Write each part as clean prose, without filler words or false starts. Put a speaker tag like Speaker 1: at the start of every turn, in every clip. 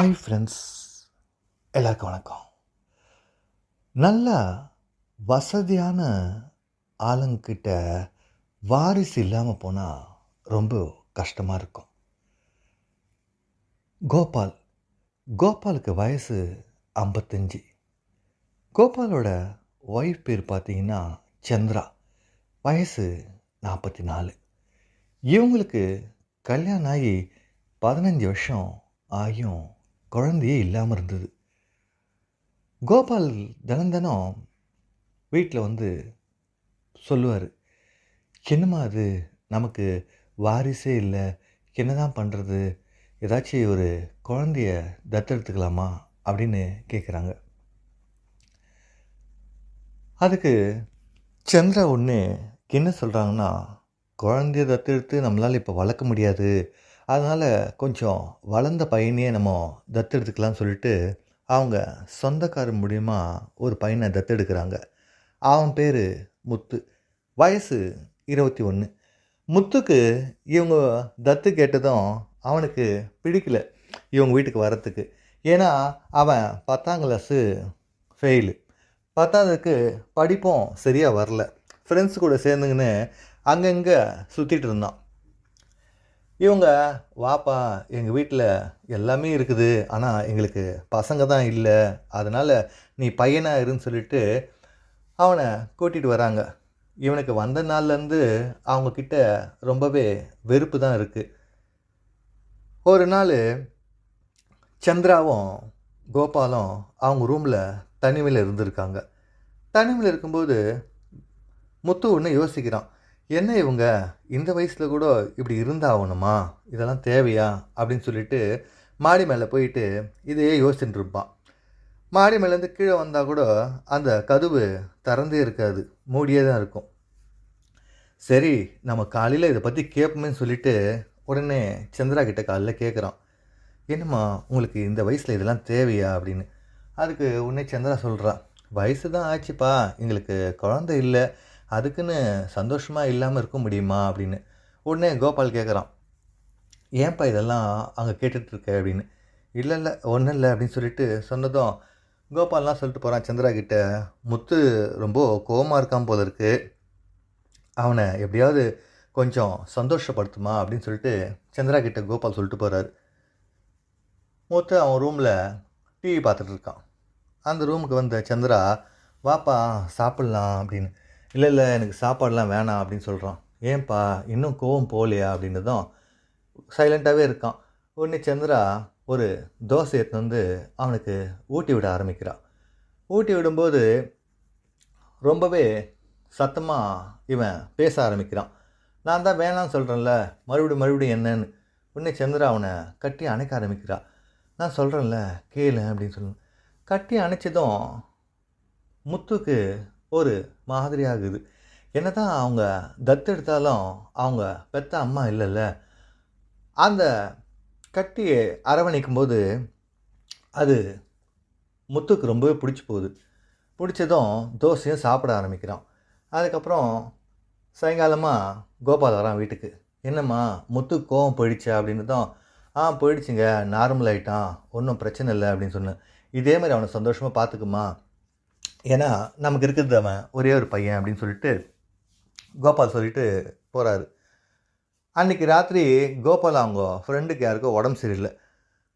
Speaker 1: Hi friends, எல்லாருக்கும் வணக்கம். நல்ல வசதியான ஆளுங்கிட்ட வாரிசு இல்லாமல் போனால் ரொம்ப கஷ்டமாக இருக்கும். கோபாலுக்கு வயசு 55. கோபாலோட ஒய்ஃப் பேர் பார்த்தீங்கன்னா சந்திரா, வயசு 44. இவங்களுக்கு கல்யாணம் ஆகி 15 வருஷம் ஆகியும் குழந்தையே இல்லாமல் இருந்தது. கோபால் தினம் வீட்டில் வந்து சொல்லுவார், என்னம்மா அது, நமக்கு வாரிசே இல்லை, என்ன தான் பண்ணுறது, ஏதாச்சும் ஒரு குழந்தைய தத்தெடுத்துக்கலாமா அப்படின்னு கேட்குறாங்க. அதுக்கு சந்திரா ஒன்று என்ன சொல்கிறாங்கன்னா, குழந்தைய தத்தெடுத்து நம்மளால் இப்போ வளர்க்க முடியாது, அதனால் கொஞ்சம் வளர்ந்த பையனையே நம்ம தத்தெடுத்துக்கலாம்னு சொல்லிட்டு அவங்க சொந்தக்காரர் மூலிமா ஒரு பையனை தத்தெடுக்கிறாங்க. அவன் பேர் முத்து, வயசு 21. முத்துக்கு இவங்க தத்து கேட்டதும் அவனுக்கு பிடிக்கல இவங்க வீட்டுக்கு வரத்துக்கு. ஏன்னா அவன் 10ஆம் கிளாஸு ஃபெயிலு, 10ஆவதுக்கு படிப்பும் சரியாக வரல, ஃப்ரெண்ட்ஸ் கூட சேர்ந்துங்கன்னு அங்கங்கே சுற்றிட்டு இருந்தான். இவங்க, வாப்பா, எங்கள் வீட்டில் எல்லாமே இருக்குது, ஆனால் எங்களுக்கு பசங்க தான் இல்லை, அதனால் நீ பையனாக இருன்னு சொல்லிட்டு அவனை கூட்டிகிட்டு வராங்க. இவனுக்கு வந்த நாள்லேருந்து அவங்கக்கிட்ட ரொம்பவே வெறுப்பு தான் இருக்குது. ஒரு நாள் சந்திராவும் கோபாலும் அவங்க ரூமில் தனிமையில் இருந்திருக்காங்க. தனிமையில் இருக்கும்போது முத்து ஒன்று யோசிக்கிறான், என்ன இவங்க இந்த வயசில் கூட இப்படி இருந்தாகணுமா, இதெல்லாம் தேவையா அப்படின்னு சொல்லிட்டு மாடி மேலே போயிட்டு இதையே யோசிச்சுட்டு இருப்பான். மாடி மேலேருந்து கீழே வந்தால் கூட அந்த கதவு திறந்தே இருக்காது, மூடியே தான் இருக்கும். சரி, நம்ம காலையில் இதை பற்றி கேட்போமேன்னு சொல்லிட்டு உடனே சந்திரா கிட்ட காலையில் கேட்குறான், என்னம்மா உங்களுக்கு இந்த வயசில் இதெல்லாம் தேவையா அப்படின்னு. அதுக்கு உடனே சந்திரா சொல்கிறா, வயசு தான் ஆச்சுப்பா, எங்களுக்கு குழந்தை இல்லை, அதுக்குன்னு சந்தோஷமாக இல்லாமல் இருக்க முடியுமா அப்படின்னு. உடனே கோபால் கேட்குறான், ஏன்ப்பா இதெல்லாம் அங்கே கேட்டுட்ருக்க அப்படின்னு. இல்லை ஒன்றும் இல்லை அப்படின்னு சொல்லிட்டு சொன்னதும் கோபால்லாம் சொல்லிட்டு போகிறான் சந்திரா கிட்ட, முத்து ரொம்ப கோவமாக இருக்கான் போல இருக்கு, அவனை எப்படியாவது கொஞ்சம் சந்தோஷப்படுத்துமா அப்படின்னு சொல்லிட்டு சந்திரா கிட்ட கோபால் சொல்லிட்டு போகிறாரு. முத்து அவன் ரூமில் டிவி பார்த்துட்டு இருக்கான். அந்த ரூமுக்கு வந்த சந்திரா, வாப்பா சாப்பிட்லாம் அப்படின்னு. இல்லை எனக்கு சாப்பாடெலாம் வேணாம் அப்படின்னு சொல்கிறான். ஏன்பா இன்னும் கோவம் போகலையா அப்படின்னதும் சைலண்ட்டாகவே இருக்கான். உடனே சந்திரா ஒரு தோசை எடுத்துன்னு வந்து அவனுக்கு ஊட்டி விட ஆரம்பிக்கிறான். ஊட்டி விடும்போது ரொம்பவே சத்தமாக இவன் பேச ஆரம்பிக்கிறான். நான் தான் வேணான்னு சொல்கிறேன்ல, மறுபடியும் என்னன்னு. உடனே சந்திரா அவனை கட்டி அணைக்க ஆரம்பிக்கிறான். நான் சொல்கிறேன்ல கேளு அப்படின்னு சொல்லு. கட்டி அணைச்சதும் முத்துக்கு ஒரு மாதிரி ஆகுது. என்ன தான் அவங்க தத்தெடுத்தாலும் அவங்க பெத்த அம்மா இல்லைல்ல. அந்த கட்டி அரவணைக்கும் போது அது முத்துக்கு ரொம்பவே பிடிச்சி போகுது. பிடிச்சதும் தோசையும் சாப்பிட ஆரம்பிக்கிறான். அதுக்கப்புறம் சாயங்காலமாக கோபால் வரான் வீட்டுக்கு. என்னம்மா முத்து கோவம் போயிடுச்சா அப்படின்னதும், போயிடுச்சுங்க, நார்மல் ஆகிட்டான், ஒன்றும் பிரச்சனை இல்லை அப்படின்னு சொன்னேன். இதே மாதிரி அவனை சந்தோஷமாக பார்த்துக்குமா, ஏன்னா நமக்கு இருக்கிறது அவன் ஒரே ஒரு பையன் அப்படின்னு சொல்லிட்டு கோபால் சொல்லிட்டு போகிறாரு. அன்றைக்கி ராத்திரி கோபால் அவங்க ஃப்ரெண்டுக்கு யாருக்கோ உடம்பு சரியில்லை.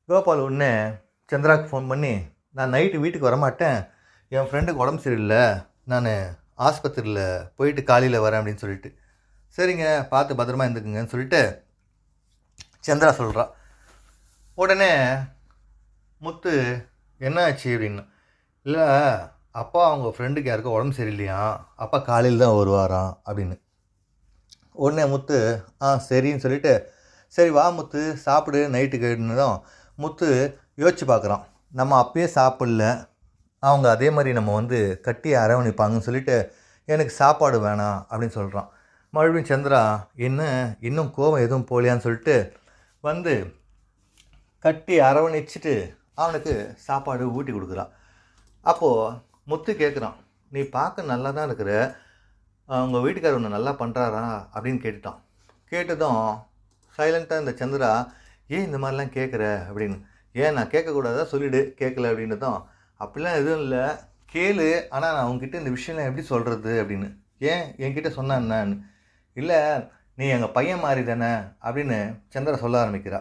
Speaker 1: கோபால் உடனே சந்திராவுக்கு ஃபோன் பண்ணி, நான் நைட்டு வீட்டுக்கு வரமாட்டேன், என் ஃப்ரெண்டுக்கு உடம்பு சரியில்லை, நான் ஆஸ்பத்திரியில் போயிட்டு காலையில் வரேன் அப்படின்னு சொல்லிட்டு. சரிங்க, பார்த்து பத்திரமா இருந்துக்குங்கன்னு சொல்லிட்டு சந்திரா சொல்கிறா. உடனே முத்து, என்ன ஆச்சு அப்படின்னு. இல்லை அப்பா அவங்க ஃப்ரெண்டுக்கு யாருக்கும் உடம்பு சரியில்லையா, அப்பா காலையில் தான் வருவாராம் அப்படின்னு. உடனே முத்து சரின்னு சொல்லிட்டு, சரி வா முத்து சாப்பிடு நைட்டுக்கு தான். முத்து யோசிச்சு பார்க்குறான், நம்ம அப்பயே சாப்பிடல, அவங்க அதே மாதிரி நம்ம வந்து கட்டி அரவணைப்பாங்கன்னு சொல்லிட்டு எனக்கு சாப்பாடு வேணாம் அப்படின்னு சொல்கிறான். மறுபடியும் சந்திரா, என்ன இன்னும் கோவம் எதுவும் போகலையான்னு சொல்லிட்டு வந்து கட்டி அரவணைச்சிட்டு அவனுக்கு சாப்பாடு ஊட்டி கொடுக்குறான். அப்போது முத்து கேட்குறான், நீ பார்க்க நல்லா தான் இருக்கிற, உங்கள் வீட்டுக்காரர் ஒன்று நல்லா பண்ணுறாரா அப்படின்னு கேட்டுட்டான். கேட்டதும் சைலண்ட்டாக இந்த சந்திரா, ஏன் இந்த மாதிரிலாம் கேட்குற அப்படின்னு. ஏன் நான் கேட்கக்கூடாதா சொல்லிவிடு கேட்கல அப்படின்னதும், அப்படிலாம் எதுவும் இல்லை கேளு, ஆனால் நான் உங்ககிட்ட இந்த விஷயம்லாம் எப்படி சொல்கிறது அப்படின்னு. ஏன் என்கிட்ட சொன்னா என்னான்னு. இல்லை நீ எங்கள் பையன் மாதிரி தானே அப்படின்னு சந்திரா சொல்ல ஆரம்பிக்கிறா.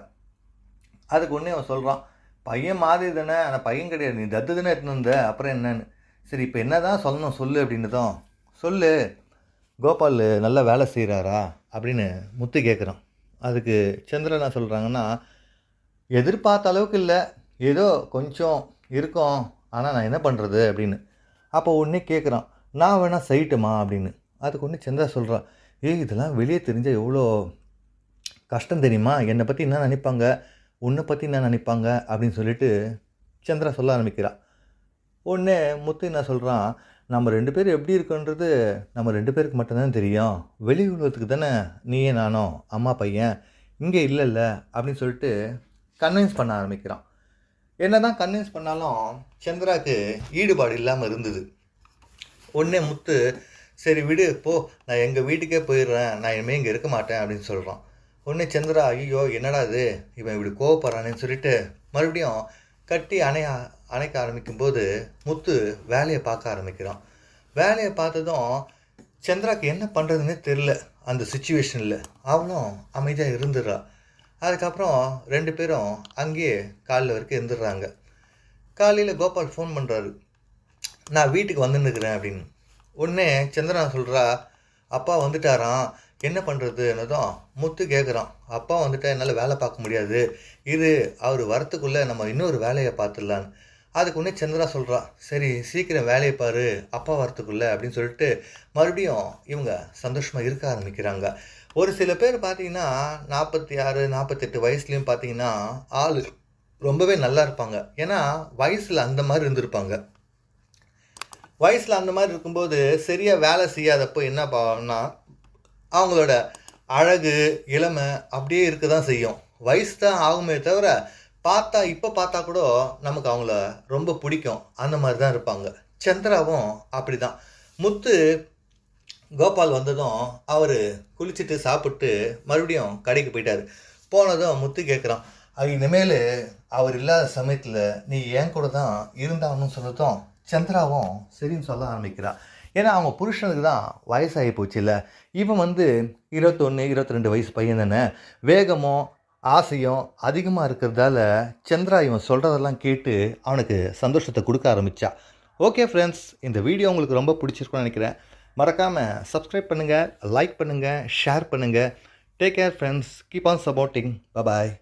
Speaker 1: அதுக்கு ஒன்றே அவன் சொல்கிறான், பையன் மாதிரி தானே, ஆனால் பையன் கிடையாது, நீ தத்து தானே எடுத்துன்னு வந்த, அப்புறம் என்னன்னு. சரி இப்போ என்ன தான் சொல்லணும் சொல்லு அப்படின்னதும், சொல்லு கோபால் நல்லா வேலை செய்கிறாரா அப்படின்னு முத்து கேட்குறான். அதுக்கு சந்திரா என்ன சொல்கிறாங்கன்னா, எதிர்பார்த்த அளவுக்கு இல்லை, ஏதோ கொஞ்சம் இருக்கும், ஆனால் நான் என்ன பண்ணுறது அப்படின்னு. அப்போ ஒன்றே கேட்குறான், நான் வேணால் செய்யட்டுமா அப்படின்னு. அதுக்கு ஒன்று சந்திரா சொல்கிறான், இதெல்லாம் வெளியே தெரிஞ்சால் எவ்வளோ கஷ்டம் தெரியுமா, என்னை பற்றி என்ன நினைப்பாங்க, உன்னை பற்றி என்ன நினைப்பாங்க அப்படின்னு சொல்லிட்டு சந்திரா சொல்ல ஆரம்பிக்கிறான். ஒன்று முத்து என்ன சொல்கிறான், நம்ம 2 பேரும் எப்படி இருக்குன்றது நம்ம 2 பேருக்கு மட்டும்தான் தெரியும், வெளி உலகத்துக்கு தானே நீயே நானும் அம்மா பையன், இங்கே இல்லைல்ல அப்படின்னு சொல்லிட்டு கன்வின்ஸ் பண்ண ஆரம்பிக்கிறான். என்ன தான் கன்வின்ஸ் பண்ணாலும் சந்திராவுக்கு ஈடுபாடு இல்லாமல் இருந்தது. ஒன்றே முத்து, சரி விடு போ, நான் எங்கள் வீட்டுக்கே போயிடுறேன், நான் இனிமேல் இங்கே இருக்க மாட்டேன் அப்படின்னு சொல்கிறான். ஒன்று சந்திரா, ஐயோ என்னடா இது இவன் இப்படி கோவப்படுறானேன்னு சொல்லிட்டு மறுபடியும் கட்டி அணைக்க ஆரம்பிக்கும்போது முத்து வேலையை பார்க்க ஆரம்பிக்கிறான். வேலையை பார்த்ததும் சந்திராவுக்கு என்ன பண்ணுறதுன்னே தெரில. அந்த சுச்சுவேஷனில் அவளும் அமைதியாக இருந்துடுறா. அதுக்கப்புறம் 2 பேரும் அங்கேயே காலையில் வரைக்கும் இருந்துடுறாங்க. காலையில் கோபால் ஃபோன் பண்ணுறாரு, நான் வீட்டுக்கு வந்துன்னுக்கிறேன் அப்படின்னு. உடனே சந்திரா சொல்கிறா, அப்பா வந்துட்டாராம், என்ன பண்ணுறதுன்னதும் முத்து கேட்குறான், அப்பா வந்துட்டா என்னால் வேலை பார்க்க முடியாது, இது அவர் வரத்துக்குள்ளே நம்ம இன்னொரு வேலையை பார்த்துடலான்னு. அதுக்கு ஒன்றே சந்திரா சொல்கிறா, சரி சீக்கிரம் வேலையை பாரு அப்பா வரத்துக்குள்ளே அப்படின்னு சொல்லிட்டு மறுபடியும் இவங்க சந்தோஷமாக இருக்க ஆரம்பிக்கிறாங்க. ஒரு சில பேர் பார்த்தீங்கன்னா 46 48 வயசுலேயும் பார்த்தீங்கன்னா ஆள் ரொம்பவே நல்லா இருப்பாங்க. ஏன்னா வயசில் அந்த மாதிரி இருந்திருப்பாங்க. வயசில் அந்த மாதிரி இருக்கும்போது சரியாக வேலை செய்யாதப்போ என்ன பாவம்னா அவங்களோட அழகு இளமை அப்படியே இருக்க தான் செய்யும். வயசு தான் ஆகுமே தவிர இப்போ பார்த்தா கூட நமக்கு அவங்கள ரொம்ப பிடிக்கும். அந்த மாதிரி தான் இருப்பாங்க. சந்திராவும் அப்படி தான். முத்து கோபால் வந்ததும் அவர் குளிச்சுட்டு சாப்பிட்டு மறுபடியும் கடைக்கு போயிட்டார். போனதும் முத்து கேட்குறான், இனிமேல் அவர் இல்லாத சமயத்தில் நீ என் கூட தான் இருந்தாங்கன்னு சொன்னதும் சந்திராவும் சரின்னு சொல்ல ஆரம்பிக்கிறான். ஏன்னா அவங்க புருஷனுக்கு தான் வயசாகி போச்சு இல்லை. இவன் 21 22 வயசு பையன் தானே. வேகமும் ஆசையும் அதிகமாக இருக்கிறதால சந்திரா இவன் சொல்கிறதெல்லாம் கேட்டு அவனுக்கு சந்தோஷத்தை கொடுக்க ஆரம்பித்தா. ஓகே ஃப்ரெண்ட்ஸ், இந்த வீடியோ உங்களுக்கு ரொம்ப பிடிச்சிருக்குன்னு நினைக்கிறேன். மறக்காமல் சப்ஸ்கிரைப் பண்ணுங்கள், லைக் பண்ணுங்கள், ஷேர் பண்ணுங்கள். Take care friends, keep on supporting. Bye.